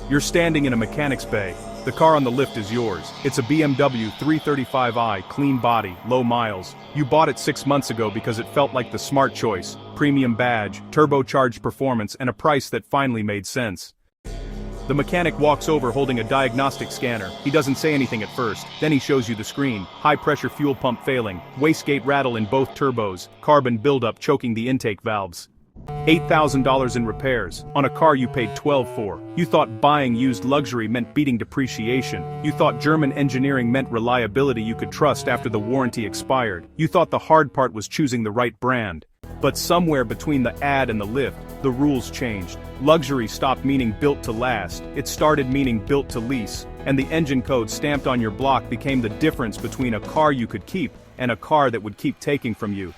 You're standing in a mechanic's bay. The car on the lift is yours. It's a BMW 335i, clean body, low miles. You bought it 6 months ago because it felt like the smart choice. Premium badge, turbocharged performance, and a price that finally made sense. The mechanic walks over holding a diagnostic scanner. He doesn't say anything at first, then he shows you the screen. High-pressure fuel pump failing, wastegate rattle in both turbos, carbon buildup choking the intake valves. $8,000 in repairs, on a car you paid $12,000 for. You thought buying used luxury meant beating depreciation. You thought German engineering meant reliability you could trust after the warranty expired. You thought the hard part was choosing the right brand. But somewhere between the ad and the lift, the rules changed. Luxury stopped meaning built to last, it started meaning built to lease, and the engine code stamped on your block became the difference between a car you could keep and a car that would keep taking from you.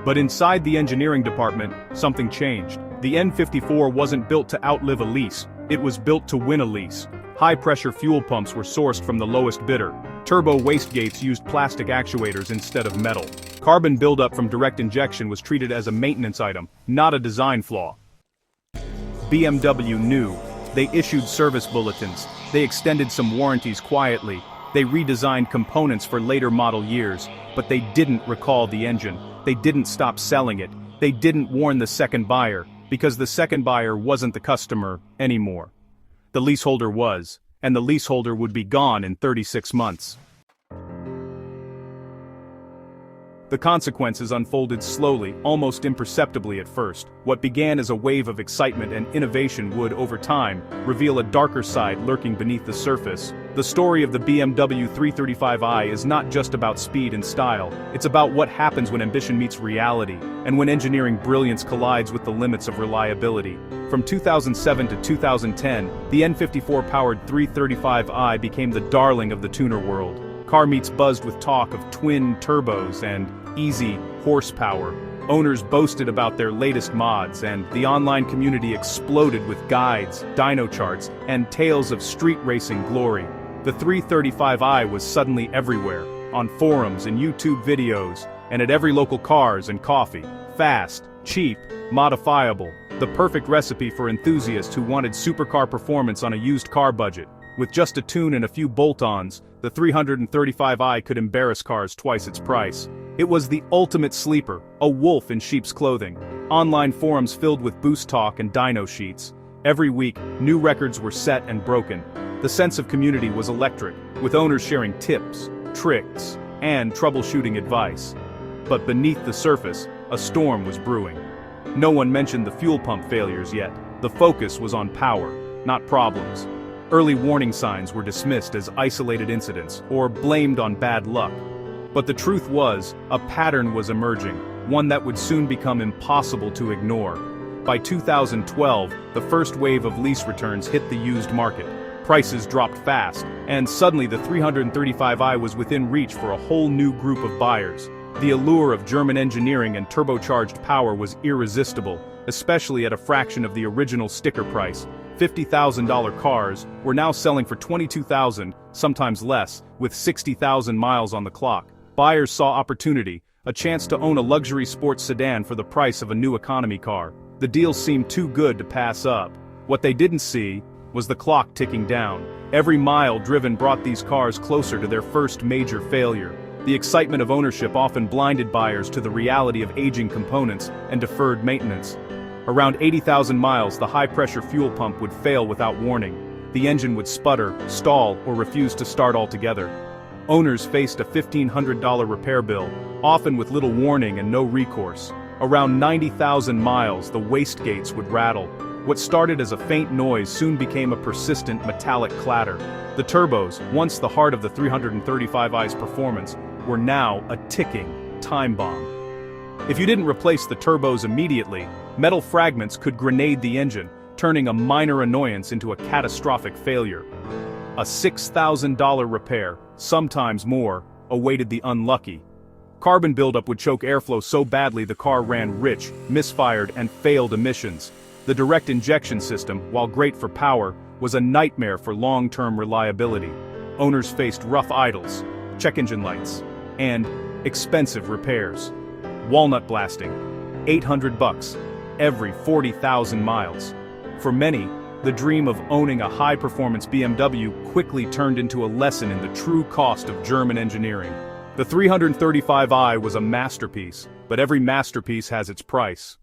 But inside the engineering department, something changed. The N54 wasn't built to outlive a lease, it was built to win a lease. High-pressure fuel pumps were sourced from the lowest bidder. Turbo wastegates used plastic actuators instead of metal. Carbon buildup from direct injection was treated as a maintenance item, not a design flaw. BMW knew. They issued service bulletins. They extended some warranties quietly. They redesigned components for later model years, but they didn't recall the engine. They didn't stop selling it. They didn't warn the second buyer, because the second buyer wasn't the customer anymore. The leaseholder was, and the leaseholder would be gone in 36 months. The consequences unfolded slowly, almost imperceptibly at first. What began as a wave of excitement and innovation would, over time, reveal a darker side lurking beneath the surface. The story of the BMW 335i is not just about speed and style, it's about what happens when ambition meets reality, and when engineering brilliance collides with the limits of reliability. From 2007 to 2010, the N54-powered 335i became the darling of the tuner world. Car meets buzzed with talk of twin turbos and easy horsepower. Owners boasted about their latest mods, and the online community exploded with guides, dyno charts, and tales of street racing glory. The 335i was suddenly everywhere, on forums and YouTube videos, and at every local cars and coffee. Fast, cheap, modifiable, the perfect recipe for enthusiasts who wanted supercar performance on a used car budget. With just a tune and a few bolt-ons, the 335i could embarrass cars twice its price. It was the ultimate sleeper, a wolf in sheep's clothing. Online forums filled with boost talk and dyno sheets. Every week, new records were set and broken. The sense of community was electric, with owners sharing tips, tricks, and troubleshooting advice. But beneath the surface, a storm was brewing. No one mentioned the fuel pump failures yet. The focus was on power, not problems. Early warning signs were dismissed as isolated incidents, or blamed on bad luck. But the truth was, a pattern was emerging, one that would soon become impossible to ignore. By 2012, the first wave of lease returns hit the used market. Prices dropped fast, and suddenly the 335i was within reach for a whole new group of buyers. The allure of German engineering and turbocharged power was irresistible, especially at a fraction of the original sticker price. $50,000 cars were now selling for $22,000, sometimes less, with 60,000 miles on the clock. Buyers saw opportunity, a chance to own a luxury sports sedan for the price of a new economy car. The deal seemed too good to pass up. What they didn't see was the clock ticking down. Every mile driven brought these cars closer to their first major failure. The excitement of ownership often blinded buyers to the reality of aging components and deferred maintenance. Around 80,000 miles, the high-pressure fuel pump would fail without warning. The engine would sputter, stall, or refuse to start altogether. Owners faced a $1,500 repair bill, often with little warning and no recourse. Around 90,000 miles, the wastegates would rattle. What started as a faint noise soon became a persistent metallic clatter. The turbos, once the heart of the 335i's performance, were now a ticking time bomb. If you didn't replace the turbos immediately, metal fragments could grenade the engine, turning a minor annoyance into a catastrophic failure. A $6,000 repair, sometimes more, awaited the unlucky. Carbon buildup would choke airflow so badly the car ran rich, misfired, and failed emissions. The direct injection system, while great for power, was a nightmare for long-term reliability. Owners faced rough idles, check engine lights, and expensive repairs. Walnut blasting, $800 every 40,000 miles. For many, the dream of owning a high-performance BMW quickly turned into a lesson in the true cost of German engineering. The 335i was a masterpiece, but every masterpiece has its price.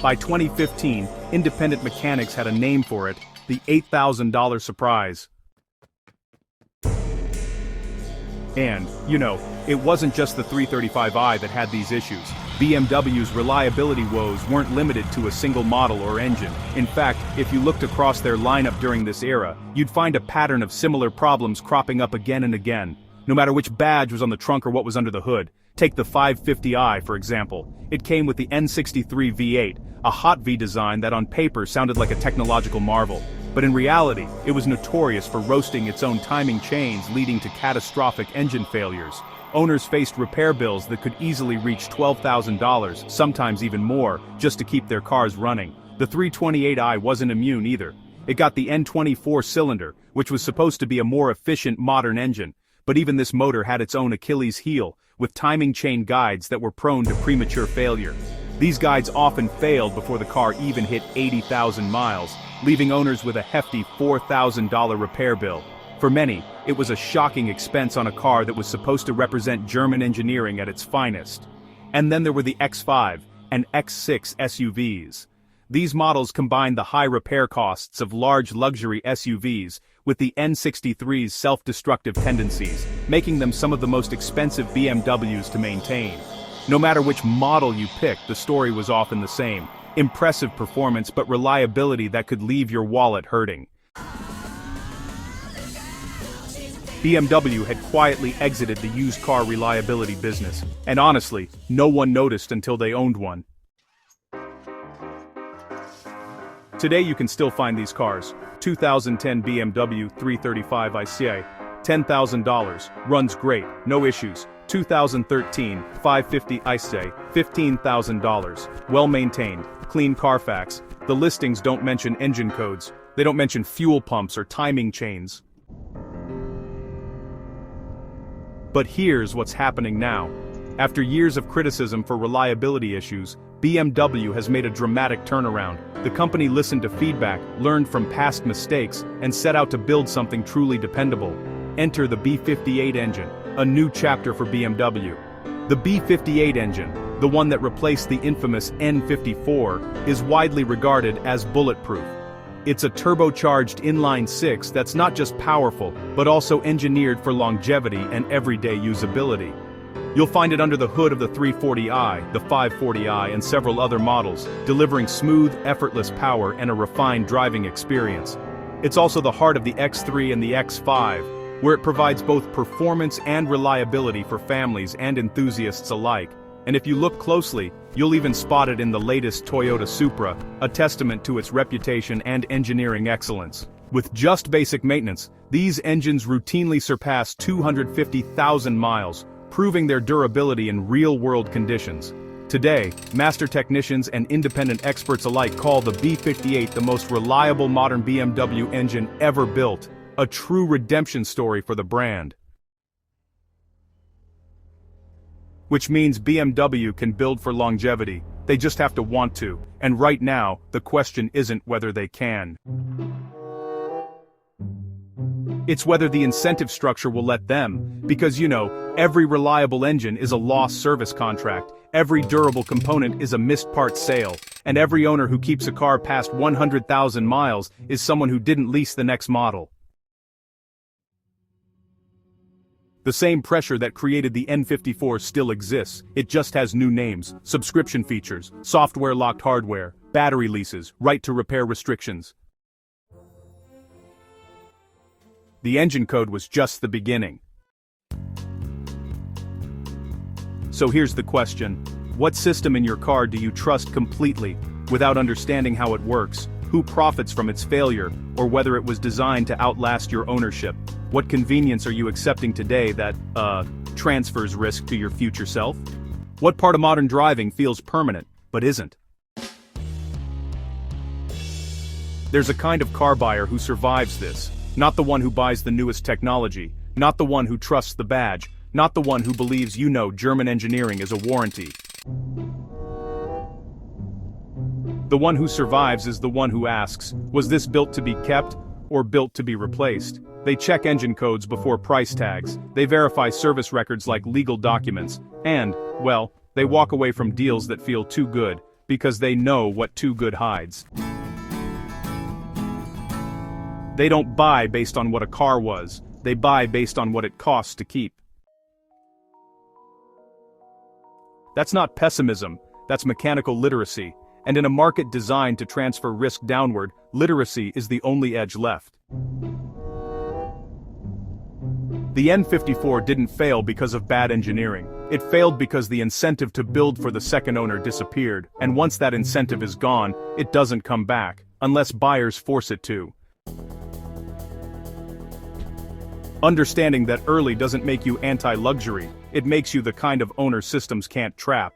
By 2015, independent mechanics had a name for it, the $8,000 surprise. And, it wasn't just the 335i that had these issues. BMW's reliability woes weren't limited to a single model or engine. In fact, if you looked across their lineup during this era, you'd find a pattern of similar problems cropping up again and again, no matter which badge was on the trunk or what was under the hood. Take the 550i, for example. It came with the N63 V8, a hot V design that on paper sounded like a technological marvel. But in reality, it was notorious for roasting its own timing chains, leading to catastrophic engine failures. Owners faced repair bills that could easily reach $12,000, sometimes even more, just to keep their cars running. The 328i wasn't immune either. It got the N24 cylinder, which was supposed to be a more efficient modern engine. But even this motor had its own Achilles heel, with timing chain guides that were prone to premature failure. These guides often failed before the car even hit 80,000 miles, leaving owners with a hefty $4,000 repair bill. For many, it was a shocking expense on a car that was supposed to represent German engineering at its finest. And then there were the X5 and X6 SUVs. These models combined the high repair costs of large luxury SUVs with the N63's self-destructive tendencies, making them some of the most expensive BMWs to maintain. No matter which model you picked, the story was often the same. Impressive performance but reliability that could leave your wallet hurting. BMW had quietly exited the used car reliability business, and honestly, no one noticed until they owned one. Today you can still find these cars. 2010 BMW 335i, $10,000, runs great, no issues. 2013 550i, $15,000, well maintained, clean Carfax. The listings don't mention engine codes, they don't mention fuel pumps or timing chains. But here's what's happening now. After years of criticism for reliability issues, BMW has made a dramatic turnaround. The company listened to feedback, learned from past mistakes, and set out to build something truly dependable. Enter the B58 engine, a new chapter for BMW. The B58 engine, the one that replaced the infamous N54, is widely regarded as bulletproof. It's a turbocharged inline-six that's not just powerful, but also engineered for longevity and everyday usability. You'll find it under the hood of the 340i, the 540i, and several other models, delivering smooth, effortless power and a refined driving experience. It's also the heart of the X3 and the X5, where it provides both performance and reliability for families and enthusiasts alike. And if you look closely, you'll even spot it in the latest Toyota Supra, a testament to its reputation and engineering excellence. With just basic maintenance, these engines routinely surpass 250,000 miles, proving their durability in real-world conditions. Today, master technicians and independent experts alike call the B58 the most reliable modern BMW engine ever built, a true redemption story for the brand. Which means BMW can build for longevity, they just have to want to, and right now, the question isn't whether they can. It's whether the incentive structure will let them, because every reliable engine is a lost service contract, every durable component is a missed parts sale, and every owner who keeps a car past 100,000 miles is someone who didn't lease the next model. The same pressure that created the N54 still exists, it just has new names, subscription features, software-locked hardware, battery leases, right-to-repair restrictions. The engine code was just the beginning. So here's the question. What system in your car do you trust completely, without understanding how it works, who profits from its failure, or whether it was designed to outlast your ownership? What convenience are you accepting today that, transfers risk to your future self? What part of modern driving feels permanent, but isn't? There's a kind of car buyer who survives this. Not the one who buys the newest technology, not the one who trusts the badge, not the one who believes German engineering is a warranty. The one who survives is the one who asks, was this built to be kept, or built to be replaced? They check engine codes before price tags, they verify service records like legal documents, and, well, they walk away from deals that feel too good, because they know what too good hides. They don't buy based on what a car was, they buy based on what it costs to keep. That's not pessimism, that's mechanical literacy, and in a market designed to transfer risk downward, literacy is the only edge left. The N54 didn't fail because of bad engineering. It failed because the incentive to build for the second owner disappeared, and once that incentive is gone, it doesn't come back, unless buyers force it to. Understanding that early doesn't make you anti-luxury, it makes you the kind of owner systems can't trap.